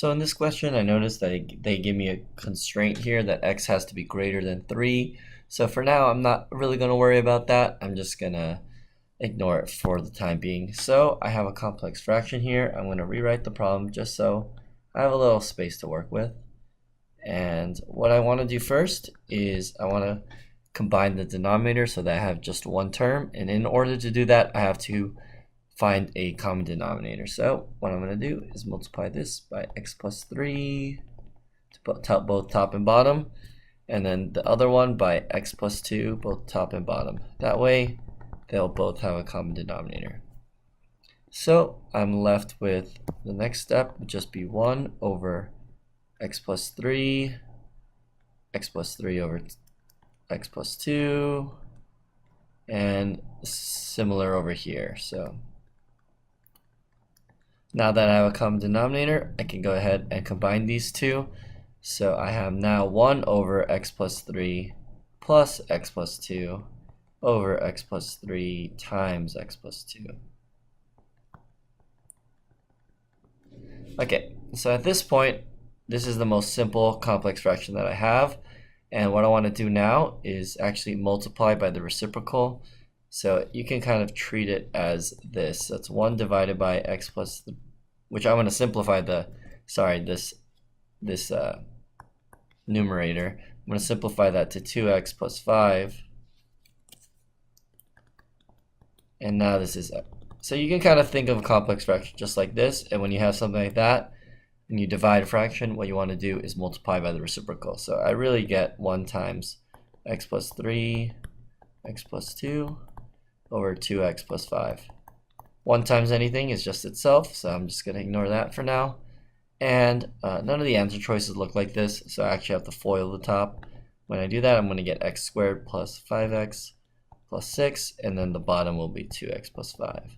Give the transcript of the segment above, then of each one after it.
So in this question, I noticed that they give me a constraint here that x has to be greater than 3. So for now, I'm not really going to worry about that. I'm just going to ignore it for the time being. So I have a complex fraction here. I'm going to rewrite the problem just so I have a little space to work with. And what I want to do first is I want to combine the denominator so that I have just one term. And in order to do that, I have to find a common denominator. So what I'm going to do is multiply this by x plus 3 to both top and bottom, and then the other one by x plus 2 both top and bottom. That way they'll both have a common denominator. So I'm left with the next step would just be 1 over x plus 3 over x plus 2, and similar over here. So now that I have a common denominator, I can go ahead and combine these two. So I have now 1 over x plus 3 plus x plus 2 over x plus 3 times x plus 2. Okay, so at this point, this is the most simple complex fraction that I have. And what I want to do now is actually multiply by the reciprocal. So you can kind of treat it as this. That's 1 divided by x plus, which I'm going to simplify this numerator. I'm going to simplify that to 2x plus 5. And now this is up. So you can kind of think of a complex fraction just like this. And when you have something like that, and you divide a fraction, what you want to do is multiply by the reciprocal. So I really get 1 times x plus 3, x plus 2, over 2x plus 5. 1 times anything is just itself, so I'm just going to ignore that for now. And none of the answer choices look like this, so I actually have to FOIL the top. When I do that, I'm going to get x squared plus 5x plus 6, and then the bottom will be 2x plus 5.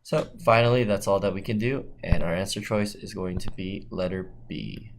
So finally, that's all that we can do, and our answer choice is going to be letter B.